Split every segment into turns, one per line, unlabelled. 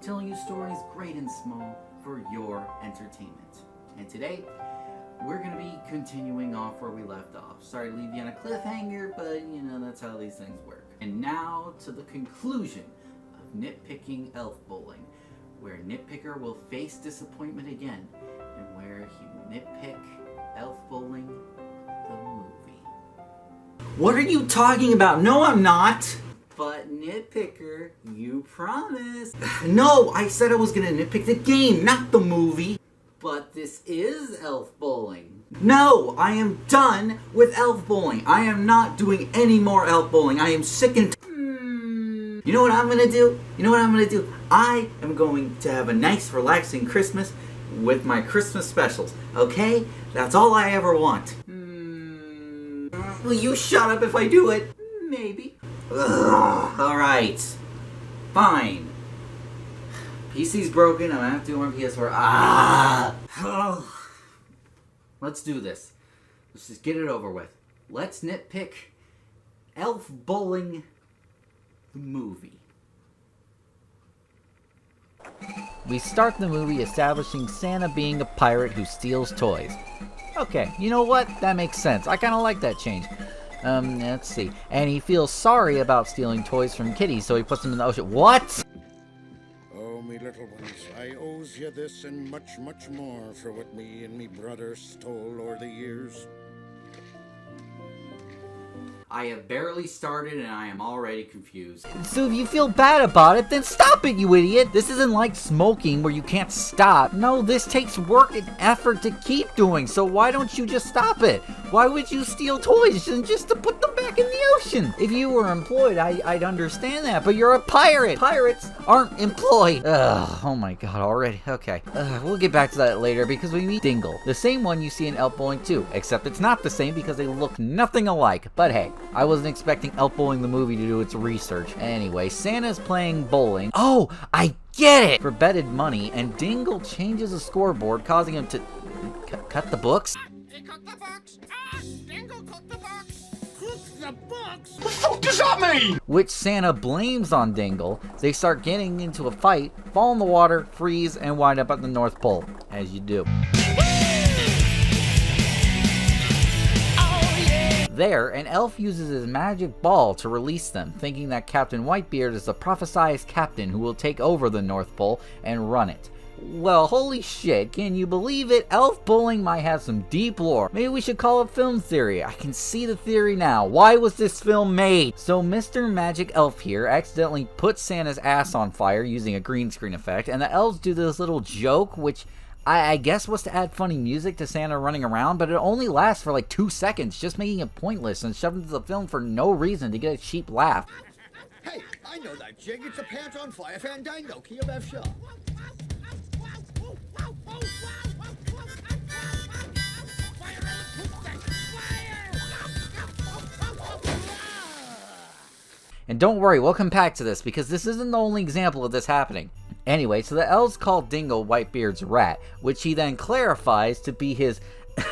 telling you stories great and small for your entertainment. And today, we're going to be continuing off where we left off. Sorry to leave you on a cliffhanger, but you know, that's how these things work. And now to the conclusion of NitPicking Elf Bowling, where NitPicker will face disappointment again, and where he nitpick Elf Bowling, the movie. What are you talking about? No, I'm not! But NitPicker, you promised. No, I said I was gonna nitpick the game, not the movie. But this is Elf Bowling. No, I am done with Elf Bowling. I am not doing any more Elf Bowling. I am sick and You know what I'm gonna do? I am going to have a nice, relaxing Christmas with my Christmas specials. Okay? That's all I ever want. Will you shut up if I do it? Maybe. Alright. Fine. PC's broken, I'm gonna have to do more PS4. Let's do this. Let's just get it over with. Let's nitpick Elf Bowling, the movie.
We start the movie establishing Santa being a pirate who steals toys. Okay, you know what? That makes sense. I kinda like that change. Let's see. And he feels sorry about stealing toys from kitties, so he puts them in the ocean. What?
Oh, me little ones, I owes you this and much, much more for what me and me brother stole o'er the years.
I have barely started and I am already confused.
So if you feel bad about it, then stop it, you idiot! This isn't like smoking where you can't stop. No, this takes work and effort to keep doing, so why don't you just stop it? Why would you steal toys just to put them back in the ocean? If you were employed, I'd understand that, but you're a pirate! Pirates aren't employed! Ugh, oh my god, already? Okay. We'll get back to that later because we meet Dingle, the same one you see in Elf Bowling 2, except it's not the same because they look nothing alike. But hey, I wasn't expecting Elf Bowling the movie to do its research. Anyway, Santa's playing bowling. Oh, I get it! For betted money, and Dingle changes the scoreboard, causing him to cut the books.
He cut the books! Dingle cut the books! Cut the books?
What the fuck does that mean?
Which Santa blames on Dingle. They start getting into a fight, fall in the water, freeze, and wind up at the North Pole, as you do. There, an elf uses his magic ball to release them, thinking that Captain Whitebeard is the prophesized captain who will take over the North Pole and run it. Well, holy shit, can you believe it? Elf Bowling might have some deep lore. Maybe we should call it film theory. I can see the theory now. Why was this film made? So Mr. Magic Elf here accidentally puts Santa's ass on fire using a green screen effect, and the elves do this little joke, which I guess was to add funny music to Santa running around, but it only lasts for like 2 seconds, just making it pointless and shoved into the film for no reason to get a cheap laugh.
Hey, I know that jig. It's a pants on fire fandango. Key of F shot.
And don't worry, we'll come back to this, because this isn't the only example of this happening. Anyway, so the elves call Dingle Whitebeard's rat, which he then clarifies to be his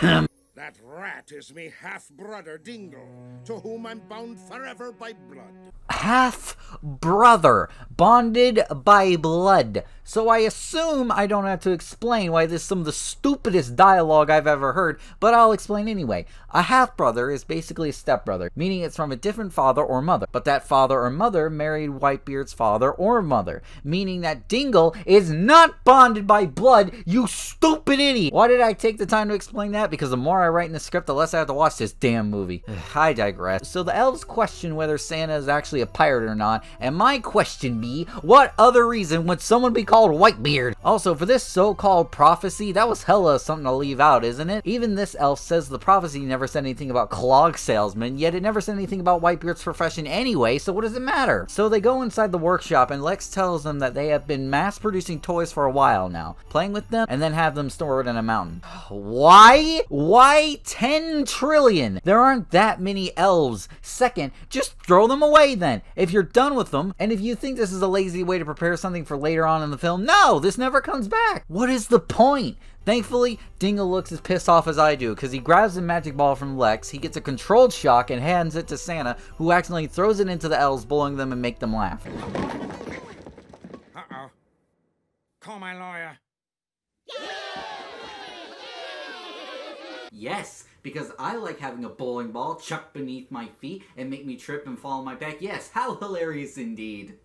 That rat is me half-brother Dingle, to whom I'm bound forever by blood.
half-brother, bonded by blood. So I assume I don't have to explain why this is some of the stupidest dialogue I've ever heard, but I'll explain anyway. A half-brother is basically a stepbrother, meaning it's from a different father or mother, but that father or mother married Whitebeard's father or mother, meaning that Dingle is not bonded by blood, you stupid idiot! Why did I take the time to explain that? Because the more I write in the script, the less I have to watch this damn movie. I digress. So the elves question whether Santa is actually a pirate or not, and my question be, what other reason would someone be called Whitebeard? Also, for this so-called prophecy, that was hella something to leave out, isn't it? Even this elf says the prophecy never said anything about clog salesmen, yet it never said anything about Whitebeard's profession anyway, so what does it matter? So they go inside the workshop, and Lex tells them that they have been mass-producing toys for a while now, playing with them, and then have them stored in a mountain. Why? Why 10 trillion? There aren't that many elves. Second, just throw them away then, if you're done with them, and if you think this is a lazy way to prepare something for later on in the film, no, this never comes back. What is the point? Thankfully, Dingle looks as pissed off as I do, because he grabs the magic ball from Lex, he gets a controlled shock, and hands it to Santa, who accidentally throws it into the elves, bullying them and make them laugh.
Uh-oh. Call my lawyer.
Yes, because I like having a bowling ball chucked beneath my feet and make me trip and fall on my back. Yes, how hilarious indeed.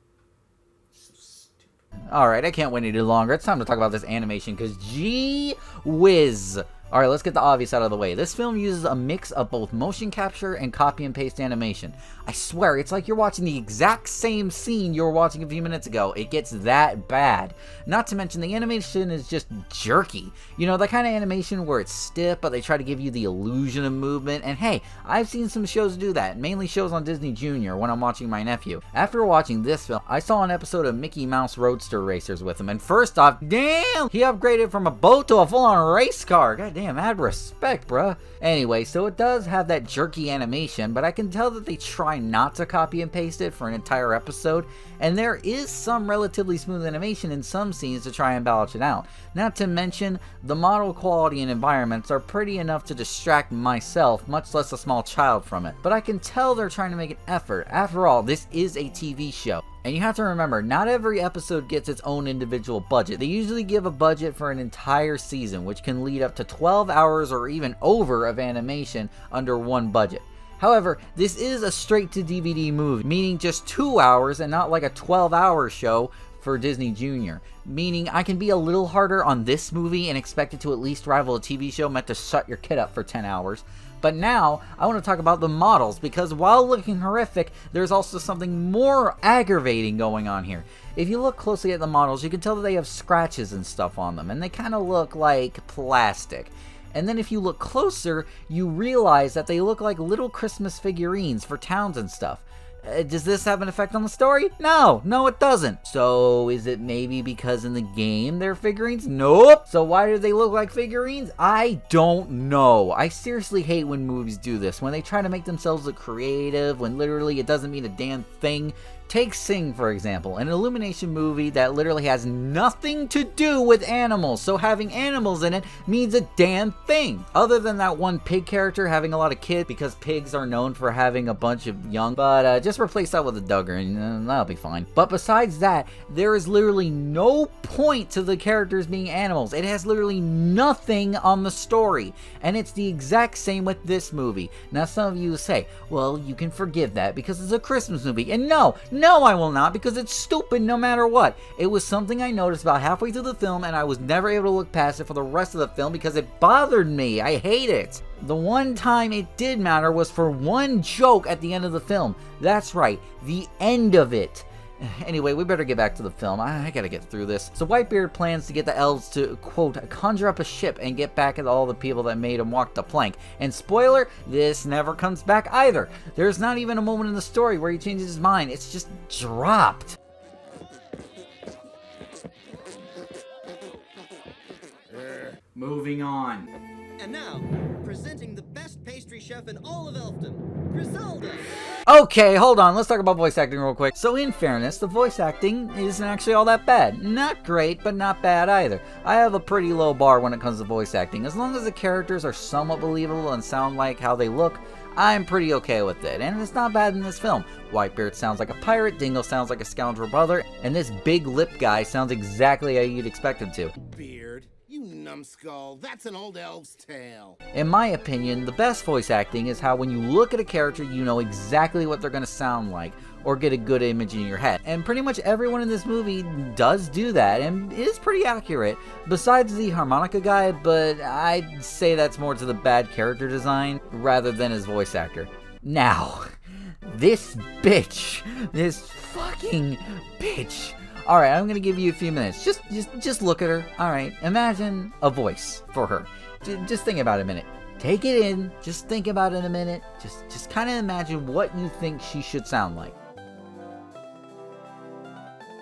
So stupid.
Alright, I can't wait any longer. It's time to talk about this animation, because gee whiz. Alright, let's get the obvious out of the way. This film uses a mix of both motion capture and copy and paste animation. I swear, it's like you're watching the exact same scene you were watching a few minutes ago. It gets that bad. Not to mention, the animation is just jerky. You know, that kind of animation where it's stiff, but they try to give you the illusion of movement. And hey, I've seen some shows do that, mainly shows on Disney Junior when I'm watching my nephew. After watching this film, I saw an episode of Mickey Mouse Roadster Racers with him, and first off, damn, he upgraded from a boat to a full-on race car. God damn, add respect, bruh. Anyway, so it does have that jerky animation, but I can tell that they try not to copy and paste it for an entire episode, and there is some relatively smooth animation in some scenes to try and balance it out. Not to mention, the model quality and environments are pretty enough to distract myself, much less a small child, from it. But I can tell they're trying to make an effort. After all, this is a TV show. And you have to remember, not every episode gets its own individual budget. They usually give a budget for an entire season, which can lead up to 12 hours or even over of animation under one budget. However, this is a straight-to-DVD movie, meaning just 2 hours and not like a 12-hour show for Disney Junior. Meaning I can be a little harder on this movie and expect it to at least rival a TV show meant to shut your kid up for 10 hours. But now, I want to talk about the models, because while looking horrific, there's also something more aggravating going on here. If you look closely at the models, you can tell that they have scratches and stuff on them, and they kind of look like plastic. And then if you look closer, you realize that they look like little Christmas figurines for towns and stuff. Does this have an effect on the story? No, it doesn't. So is it maybe because in the game they're figurines? Nope. So why do they look like figurines? I don't know. I seriously hate when movies do this, when they try to make themselves look creative, when literally it doesn't mean a damn thing. Take Sing, for example, an Illumination movie that literally has nothing to do with animals, so having animals in it means a damn thing. Other than that one pig character having a lot of kids, because pigs are known for having a bunch of young, but just replace that with a Duggar and that'll be fine. But besides that, there is literally no point to the characters being animals. It has literally nothing on the story, and it's the exact same with this movie. Now some of you will say, well, you can forgive that because it's a Christmas movie, and no, I will not, because it's stupid no matter what. It was something I noticed about halfway through the film, and I was never able to look past it for the rest of the film because it bothered me. I hate it. The one time it did matter was for one joke at the end of the film. That's right, the end of it. Anyway, we better get back to the film. I gotta get through this. So Whitebeard plans to get the elves to, quote, conjure up a ship and get back at all the people that made him walk the plank. And spoiler, this never comes back either. There's not even a moment in the story where he changes his mind. It's just dropped.
Moving on.
And now, presenting the best pastry chef in all of Elfdom, Griselda.
Okay, hold on. Let's talk about voice acting real quick. So in fairness, the voice acting isn't actually all that bad. Not great, but not bad either. I have a pretty low bar when it comes to voice acting. As long as the characters are somewhat believable and sound like how they look, I'm pretty okay with it. And it's not bad in this film. Whitebeard sounds like a pirate, Dingle sounds like a scoundrel brother, and this big lip guy sounds exactly how you'd expect him to.
Beard, you numbskull, that's an old elf's tale.
In my opinion, the best voice acting is how when you look at a character, you know exactly what they're going to sound like, or get a good image in your head. And pretty much everyone in this movie does do that, and is pretty accurate, besides the harmonica guy, but I'd say that's more to the bad character design, rather than his voice actor. Now, this bitch, this fucking bitch. Alright, I'm gonna give you a few minutes. Just look at her. Alright, imagine a voice for her. Just think about it a minute. Take it in. Just think about it a minute. Just kind of imagine what you think she should sound like.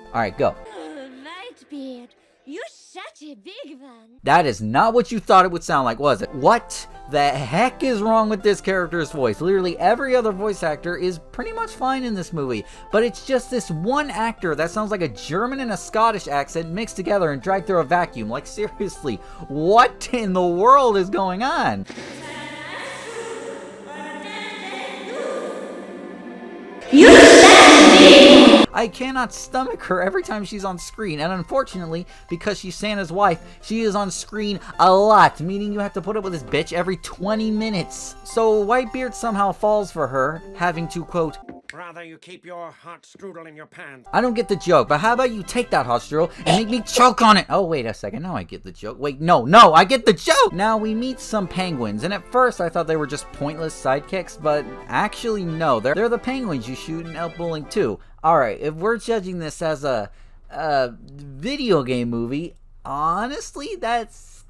Alright, go.
Oh, Whitebeard, you're such a big one.
That is not what you thought it would sound like, was it? What the heck is wrong with this character's voice? Literally every other voice actor is pretty much fine in this movie, but it's just this one actor that sounds like a German and a Scottish accent mixed together and dragged through a vacuum. Like, seriously, what in the world is going on? I cannot stomach her every time she's on screen, and unfortunately, because she's Santa's wife, she is on screen a lot, meaning you have to put up with this bitch every 20 minutes. So Whitebeard somehow falls for her, having to, quote,
Rather you keep your hot strudel in your pants.
I don't get the joke, but how about you take that hot strudel and make me choke on it? Oh, wait a second. Now I get the joke. Wait, no, I get the joke! Now we meet some penguins, and at first I thought they were just pointless sidekicks, but actually no. They're the penguins you shoot in Elf Bowling 2. Alright, if we're judging this as a video game movie, honestly, that's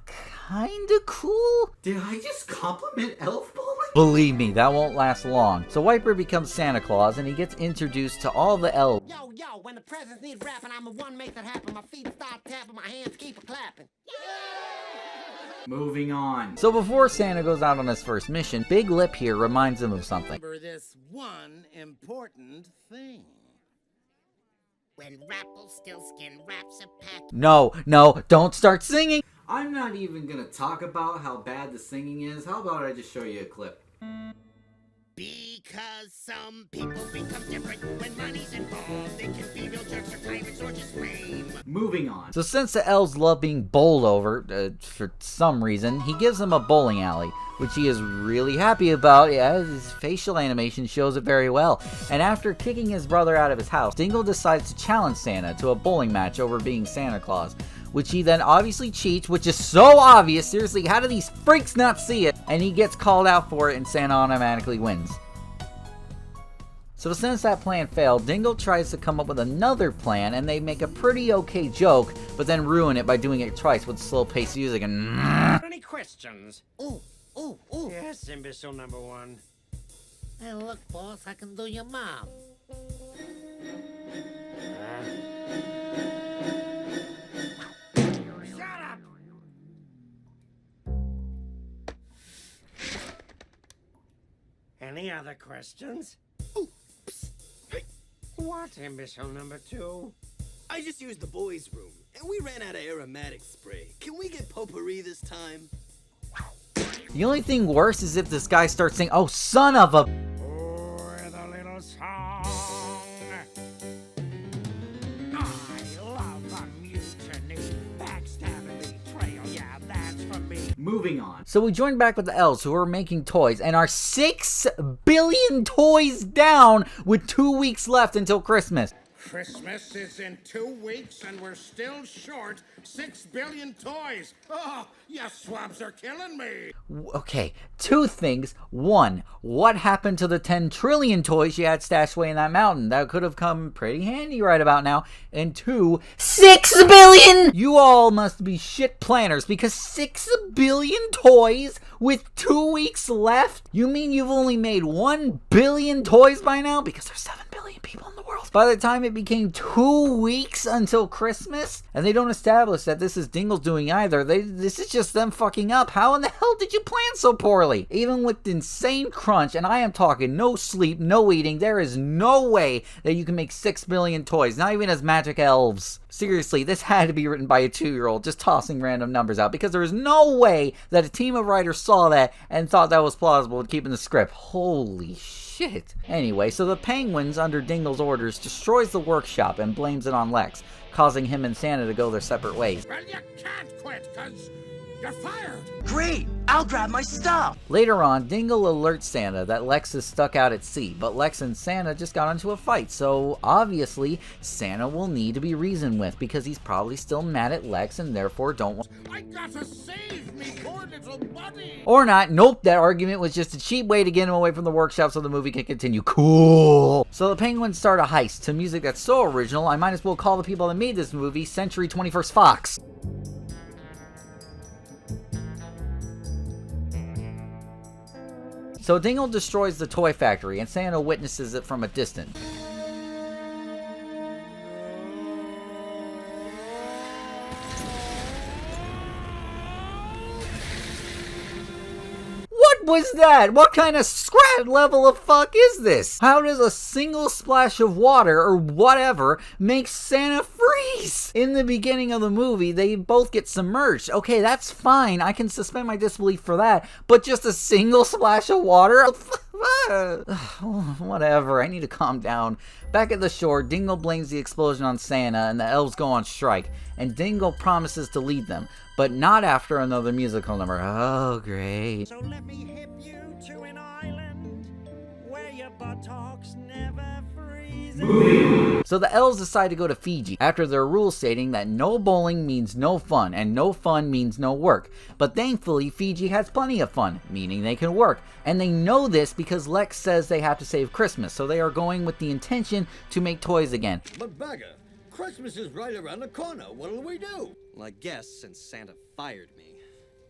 kinda cool.
Did I just compliment Elf Bowling?
Believe me, that won't last long. So Whitebeard becomes Santa Claus, and he gets introduced to all the elves.
Yo, when the presents need wrapping, I'm the one make that happen. My feet start tapping, my hands keep clapping.
Moving on.
So before Santa goes out on his first mission, Big Lip here reminds him of something.
Remember this one important thing.
When Rappelstiltskin wraps a pack.
No, don't start singing!
I'm not even gonna talk about how bad the singing is. How about I just show you a clip?
Because some people become different when money's involved. They can be real jerks or pirates or just lame.
Moving on.
So since the elves love being bowled over, for some reason, he gives them a bowling alley, which he is really happy about. Yeah, his facial animation shows it very well. And after kicking his brother out of his house, Dingle decides to challenge Santa to a bowling match over being Santa Claus, which he then obviously cheats, which is so obvious. Seriously, how do these freaks not see it? And he gets called out for it, and Santa automatically wins. So since that plan failed, Dingle tries to come up with another plan, and they make a pretty okay joke, but then ruin it by doing it twice with slow-paced music and...
Any questions?
Ooh.
Yes, imbecile number one.
Hey, look, boss, I can do your mom.
Shut up! Any other questions?
Ooh, psst. Hey,
What, imbecile number two?
I just used the boys' room, and we ran out of aromatic spray. Can we get potpourri this time?
The only thing worse is if this guy starts saying, "Oh, son of a..."
With a little song. I love a mutiny, backstabbing betrayal. Yeah, that's for me.
Moving on.
So we join back with the elves who are making toys and are 6 billion toys down with 2 weeks left until Christmas.
Christmas is in 2 weeks, and we're still short 6 billion toys. Oh, you swabs are killing me.
Okay, 2 things. 1, what happened to the 10 trillion toys you had stashed away in that mountain? That could have come pretty handy right about now. And 2, 6 billion! You all must be shit planners, because 6 billion toys with 2 weeks left? You mean you've only made 1 billion toys by now? Because there's 7 billion people in the world. By the time it became 2 weeks until Christmas, and they don't establish that this is Dingle's doing either. This is just them fucking up. How in the hell did you plan so poorly? Even with insane crunch, and I am talking no sleep, no eating, there is no way that you can make 6 billion toys, not even as magic elves. Seriously, this had to be written by a 2-year-old just tossing random numbers out, because there is no way that a team of writers saw that and thought that was plausible and keeping the script. Holy shit. Anyway, so the penguins, under Dingle's orders, destroys the workshop and blames it on Lex, causing him and Santa to go their separate ways.
Well, you can't quit, because you're fired.
Great! I'll grab my stuff!
Later on, Dingle alerts Santa that Lex is stuck out at sea, but Lex and Santa just got into a fight, so obviously Santa will need to be reasoned with, because he's probably still mad at Lex and therefore don't want...
I gotta save me poor little buddy.
Or not. Nope, that argument was just a cheap way to get him away from the workshop so the movie can continue. Cool! So the penguins start a heist to music that's so original, I might as well call the people that made this movie Century 21st Fox. So Dingle destroys the toy factory, and Santa witnesses it from a distance. What was that? What kind of scrat level of fuck is this? How does a single splash of water or whatever make Santa freeze? In the beginning of the movie, they both get submerged. Okay, that's fine. I can suspend my disbelief for that. But just a single splash of water? Whatever, I need to calm down. Back at the shore, Dingle blames the explosion on Santa and the elves go on strike, and Dingle promises to lead them, but not after another musical number. Oh, great.
So let me hip you to an island where your buttocks never freeze.
So the elves decide to go to Fiji after their rule stating that no bowling means no fun and no fun means no work. But thankfully Fiji has plenty of fun, meaning they can work. And they know this because Lex says they have to save Christmas, so they are going with the intention to make toys again.
But Bagger, Christmas is right around the corner. What'll we do? Well, I guess since Santa fired me,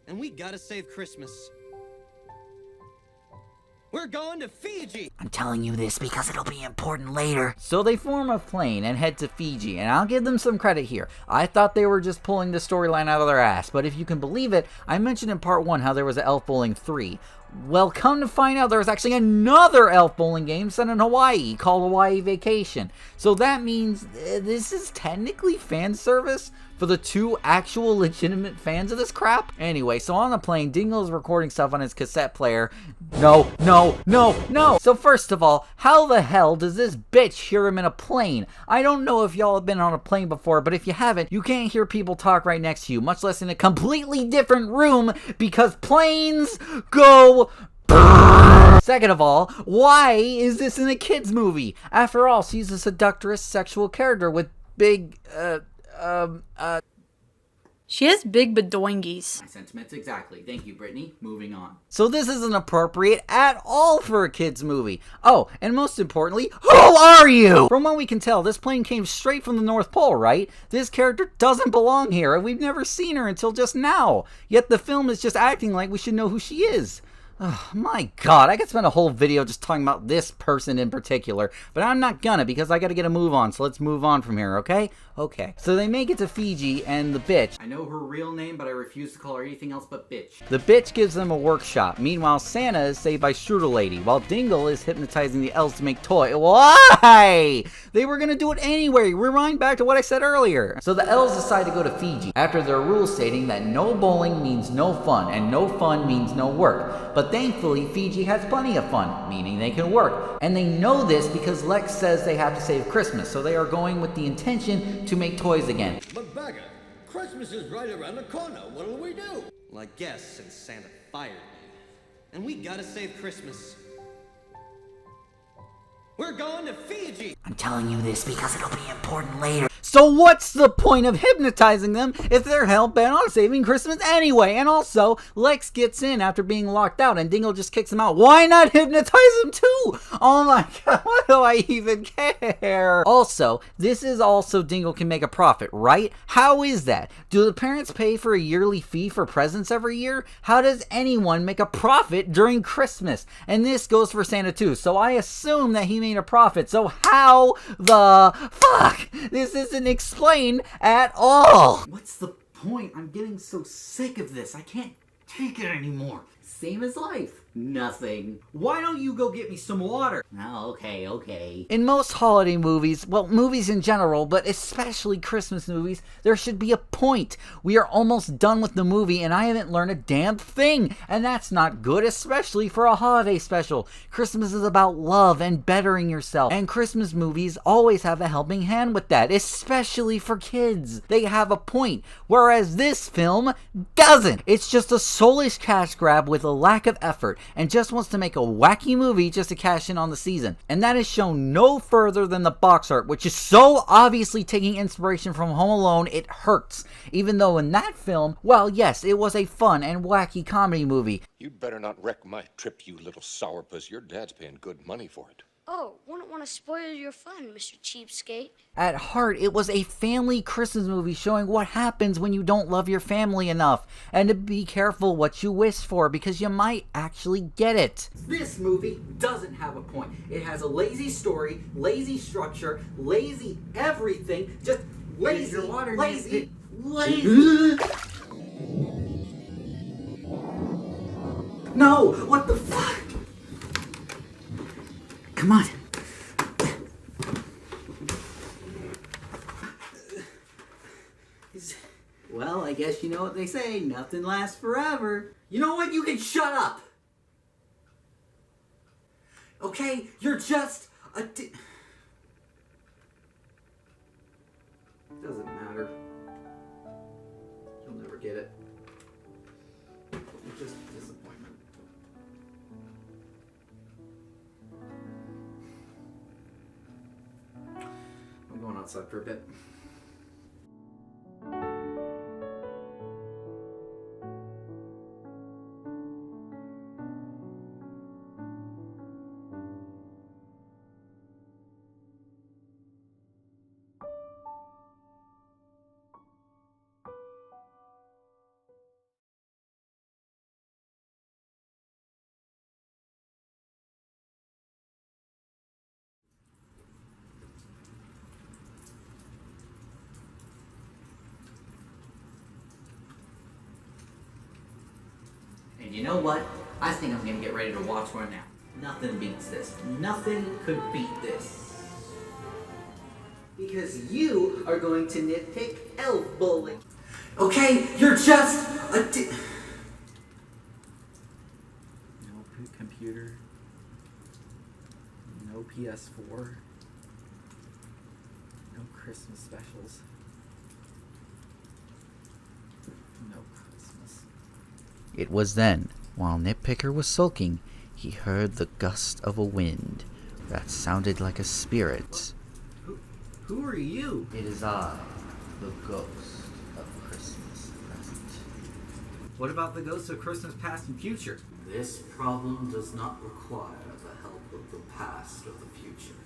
and we gotta save Christmas, we're going to Fiji!
I'm telling you this because it'll be important later. So they form a plane and head to Fiji, and I'll give them some credit here. I thought they were just pulling the storyline out of their ass, but if you can believe it, I mentioned in part 1 how there was an Elf Bowling 3. Well, come to find out, there was actually another Elf Bowling game set in Hawaii called Hawaii Vacation. So that means this is technically fan service for the 2 actual legitimate fans of this crap? Anyway, so on the plane, Dingle is recording stuff on his cassette player. No. So first of all, how the hell does this bitch hear him in a plane? I don't know if y'all have been on a plane before, but if you haven't, you can't hear people talk right next to you, much less in a completely different room, because planes go... Second of all, why is this in a kid's movie? After all, she's a seductress sexual character with big,
She has big bedoingies.
My sentiments exactly. Thank you, Brittany. Moving on.
So this isn't appropriate at all for a kid's movie. Oh, and most importantly, who are you? From what we can tell, this plane came straight from the North Pole, right? This character doesn't belong here, and we've never seen her until just now. Yet the film is just acting like we should know who she is. Oh, my God, I could spend a whole video just talking about this person in particular, but I'm not gonna because I gotta get a move on, so let's move on from here, okay? Okay. So they make it to Fiji, and the bitch...
I know her real name, but I refuse to call her anything else but bitch.
The bitch gives them a workshop. Meanwhile, Santa is saved by Strudel Lady, while Dingle is hypnotizing the elves to make toy. Why? They were gonna do it anyway. Rewind back to what I said earlier. So the elves decide to go to Fiji, after their rules stating that no bowling means no fun, and no fun means no work. But thankfully, Fiji has plenty of fun, meaning they can work. And they know this because Lex says they have to save Christmas, so they are going with the intention to make toys again.
But Bagger, Christmas is right around the corner. What'll we do? Well, I guess since Santa fired me, and we gotta save Christmas, we're going to Fiji!
I'm telling you this because it'll be important later. So what's the point of hypnotizing them if they're hell-bent on saving Christmas anyway? And also, Lex gets in after being locked out and Dingle just kicks him out. Why not hypnotize him too? Oh my God, why do I even care? Also, this is also Dingle can make a profit, right? How is that? Do the parents pay for a yearly fee for presents every year? How does anyone make a profit during Christmas? And this goes for Santa too, so I assume that he made a profit. So how the fuck? This isn't explained at all.
What's the point? I'm getting so sick of this. I can't take it anymore. Same as life. Nothing. Why don't you go get me some water? Oh, okay.
In most holiday movies, well, movies in general, but especially Christmas movies, there should be a point. We are almost done with the movie and I haven't learned a damn thing. And that's not good, especially for a holiday special. Christmas is about love and bettering yourself. And Christmas movies always have a helping hand with that, especially for kids. They have a point, whereas this film doesn't. It's just a soulless cash grab with a lack of effort, and just wants to make a wacky movie just to cash in on the season. And that is shown no further than the box art, which is so obviously taking inspiration from Home Alone, it hurts. Even though in that film, well, yes, it was a fun and wacky comedy movie.
You'd better not wreck my trip, you little sourpuss. Your dad's paying good money for it.
Oh, wouldn't want to spoil your fun, Mr. Cheapskate.
At heart, it was a family Christmas movie showing what happens when you don't love your family enough, and to be careful what you wish for because you might actually get it.
This movie doesn't have a point. It has a lazy story, lazy structure, lazy everything, just lazy, your water, lazy. No, what the fuck? Come on. Well, I guess you know what they say, nothing lasts forever. You know what? You can shut up. Okay, you're just a Doesn't matter. You'll never get it. You're just a disappointment. I'm going outside for a bit. And you know what? I think I'm gonna get ready to watch one now. Nothing beats this. Nothing could beat this. Because you are going to nitpick elf bowling. Okay, you're just a No computer. No PS4. No Christmas specials. No Christmas.
It was then, while NitPicker was sulking, he heard the gust of a wind that sounded like a spirit.
Who are you?
It is I, the ghost of Christmas present.
What about the ghosts of Christmas past and future? This problem does not require the help of the past or the future.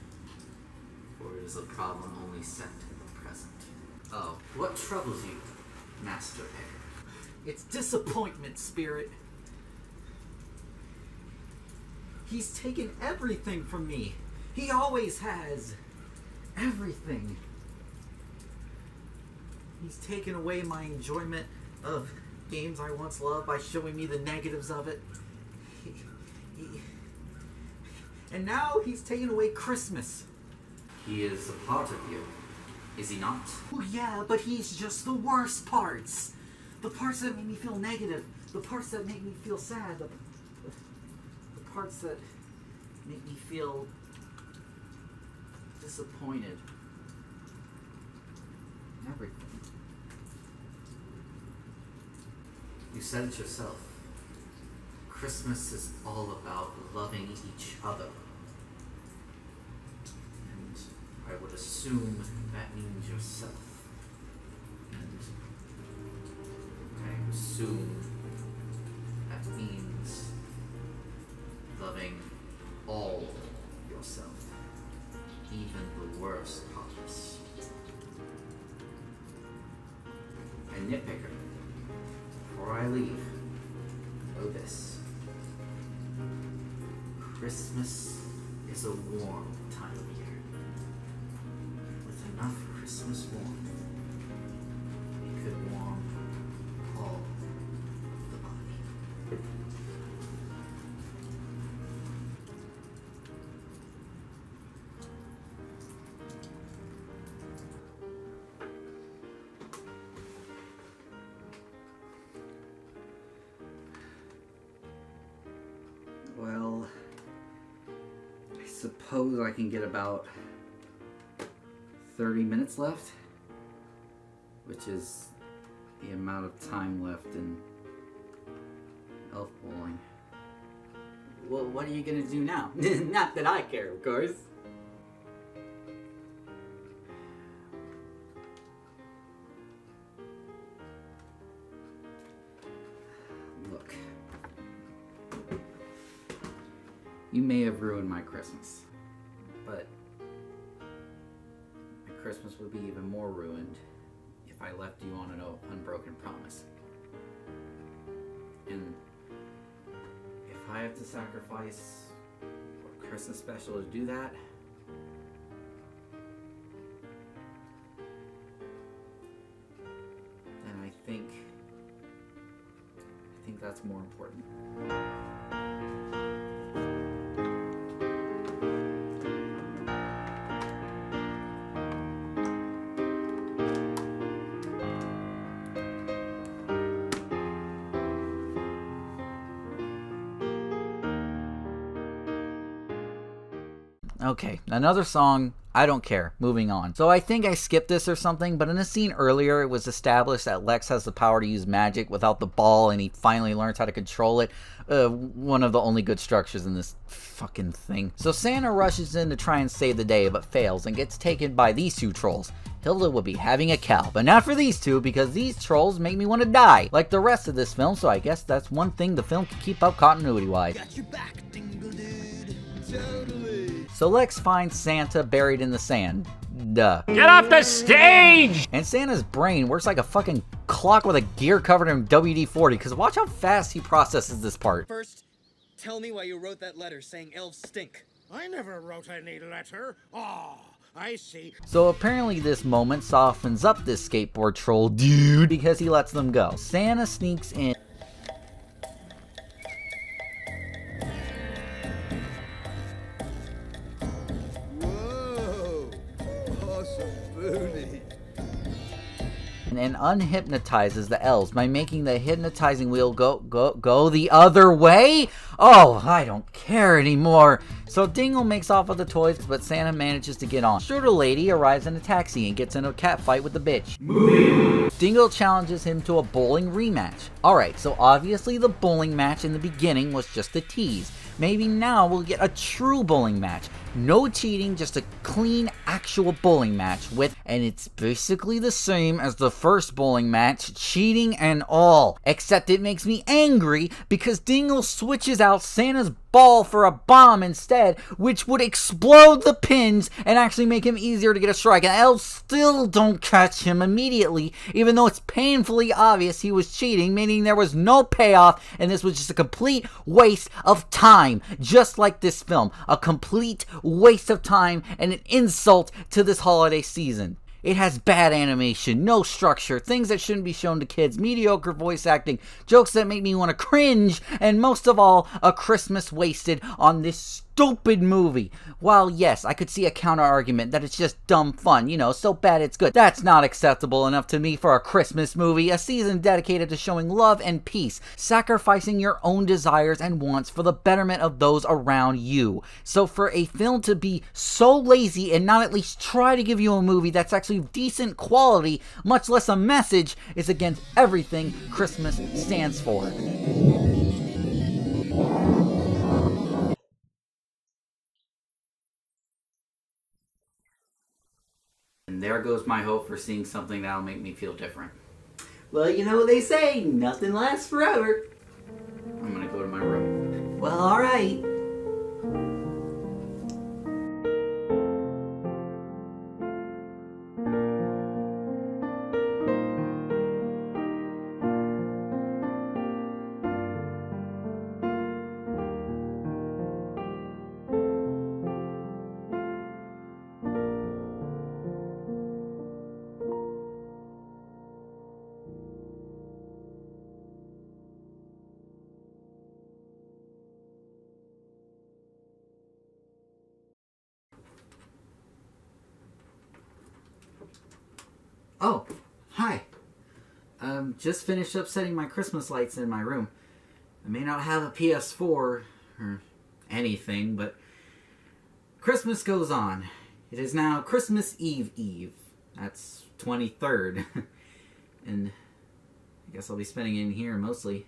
For it is a problem only set in the present. Oh, what troubles you, Master Picker? It's disappointment, Spirit. He's taken everything from me. He always has. Everything. He's taken away my enjoyment of games I once loved by showing me the negatives of it. And now he's taken away Christmas. He is a part of you, is he not? Oh yeah, but he's just the worst parts. The parts that make me feel negative. The parts that make me feel sad. The parts that make me feel disappointed. Everything. You said it yourself. Christmas is all about loving each other. And I would assume that means yourself. And I assume that means loving all yourself. Even the worst parts. And NitPicker, before I leave, know this. Christmas is a warm time of year. With enough Christmas warmth, it could warm all of the body. Well, I suppose I can get about 30 minutes left, which is the amount of time left in elf bowling. Well, what are you gonna do now? Not that I care, of course. Look. You may have ruined my Christmas, but my Christmas would be even more ruined if I left you on an unbroken promise. And if I have to sacrifice a Christmas special to do that, then I think that's more important.
Okay, another song. I don't care. Moving on. So I think I skipped this or something, but in a scene earlier, it was established that Lex has the power to use magic without the ball, and he finally learns how to control it. One of the only good structures in this fucking thing. So Santa rushes in to try and save the day, but fails and gets taken by these two trolls. Hilda will be having a cow, but not for these two, because these trolls make me want to die, like the rest of this film, so I guess that's one thing the film can keep up continuity-wise.
Got your back, Dingle Dude. Totally.
So Lex finds Santa buried in the sand. Duh.
Get off the stage!
And Santa's brain works like a fucking clock with a gear covered in WD-40, because watch how fast he processes this part.
First, tell me why you wrote that letter saying elves stink.
I never wrote any letter. Oh, I see.
So apparently this moment softens up this skateboard troll dude because he lets them go. Santa sneaks in.
Whoa, awesome booty.
And unhypnotizes the elves by making the hypnotizing wheel go the other way? Oh, I don't care anymore. So Dingle makes off with the toys, but Santa manages to get on. Shooter Lady arrives in a taxi and gets in a cat fight with the bitch. Dingle challenges him to a bowling rematch. Alright, so obviously the bowling match in the beginning was just a tease. Maybe now we'll get a true bowling match. No cheating, just a clean, actual bowling match with, and it's basically the same as the first bowling match, cheating and all. Except it makes me angry because Dingle switches out Santa's ball for a bomb instead, which would explode the pins and actually make him easier to get a strike. And elves still don't catch him immediately, even though it's painfully obvious he was cheating, meaning there was no payoff, and this was just a complete waste of time. Just like this film, a complete waste of time and an insult to this holiday season. It has bad animation, no structure, things that shouldn't be shown to kids, mediocre voice acting, jokes that make me want to cringe, and most of all, a Christmas wasted on this stupid movie. While yes, I could see a counter argument that it's just dumb fun, you know, so bad it's good. That's not acceptable enough to me for a Christmas movie, a season dedicated to showing love and peace, sacrificing your own desires and wants for the betterment of those around you. So for a film to be so lazy and not at least try to give you a movie that's actually decent quality, much less a message, is against everything Christmas stands for.
And there goes my hope for seeing something that'll make me feel different. Well, you know what they say, nothing lasts forever. I'm gonna go to my room. Well, alright. Oh, hi. Just finished up setting my Christmas lights in my room. I may not have a PS4 or anything, but Christmas goes on. It is now Christmas Eve. That's 23rd. And I guess I'll be spending it in here mostly.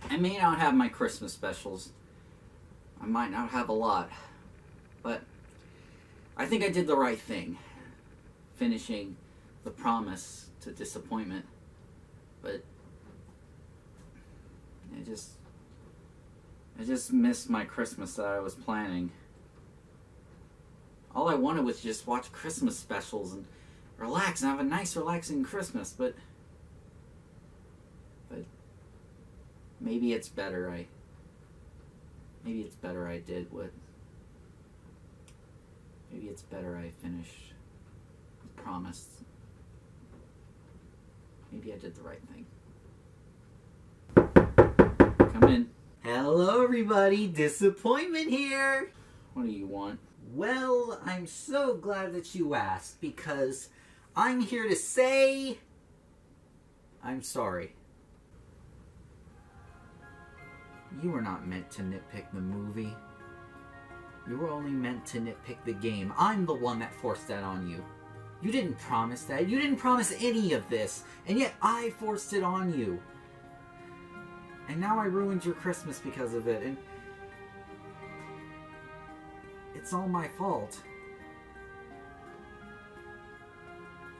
I may not have my Christmas specials. I might not have a lot. But I think I did the right thing, finishing The Promise to disappointment, but I just missed my Christmas that I was planning. All I wanted was just watch Christmas specials and relax and have a nice relaxing Christmas, but maybe it's better I did what. Maybe it's better I finished The Promise. Maybe I did the right thing. Come in. Hello, everybody. Disappointment here. What do you want? Well, I'm so glad that you asked, because I'm here to say I'm sorry. You were not meant to nitpick the movie. You were only meant to nitpick the game. I'm the one that forced that on you. You didn't promise that. You didn't promise any of this. And yet I forced it on you. And now I ruined your Christmas because of it. And it's all my fault.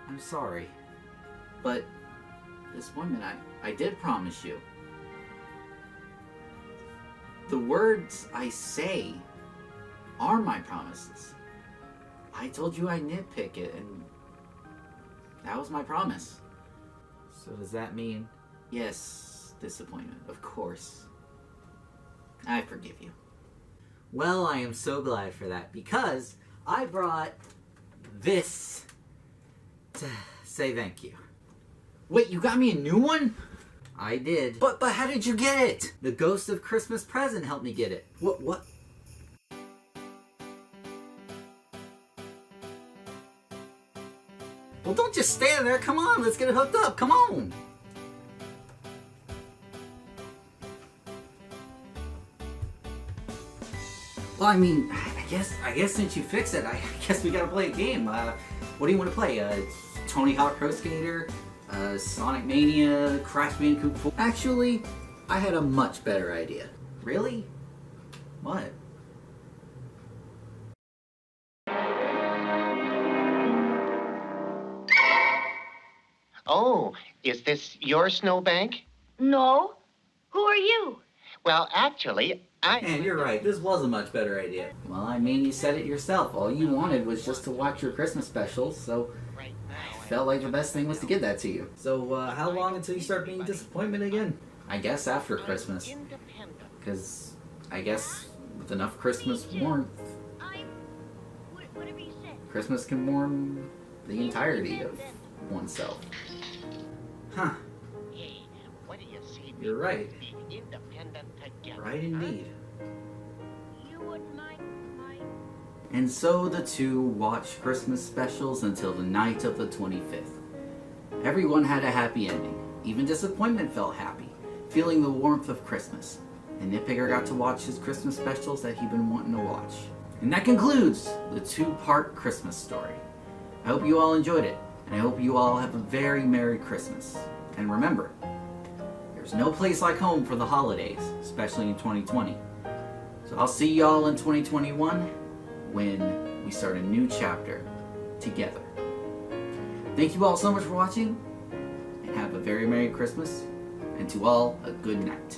I'm sorry. But disappointment, I did promise you. The words I say are my promises. I told you I'd nitpick it, and that was my promise. So does that mean, yes, disappointment, of course. I forgive you. Well, I am so glad for that, because I brought this to say thank you. Wait, you got me a new one? I did. But how did you get it? The Ghost of Christmas Present helped me get it. What? Well, don't just stand there. Come on, let's get it hooked up. Come on. Well, I mean, I guess since you fixed it, I guess we gotta play a game. What do you want to play? Tony Hawk Pro Skater? Sonic Mania? Crash Bandicoot 4? Actually, I had a much better idea. Really? What?
Oh, is this your snowbank?
No. Who are you?
Well, actually,
And you're right, this was a much better idea. Well, I mean, you said it yourself. All you wanted was just to watch your Christmas specials, so I felt like the best thing was to give that to you. So, how long until you start being disappointment again? I guess after Christmas. Because, I guess, with enough Christmas warmth,
Whatever you said.
Christmas can warm the entirety of oneself. Huh.
Hey, what do you see?
You're right.
Be independent together.
Right indeed.
You wouldn't mind.
And so the two watched Christmas specials until the night of the 25th. Everyone had a happy ending. Even disappointment felt happy, feeling the warmth of Christmas. And NitPicker got to watch his Christmas specials that he'd been wanting to watch. And that concludes the two-part Christmas story. I hope you all enjoyed it, and I hope you all have a very Merry Christmas. And remember, there's no place like home for the holidays, especially in 2020. So I'll see y'all in 2021 when we start a new chapter together. Thank you all so much for watching, and have a very Merry Christmas, and to all, a good night.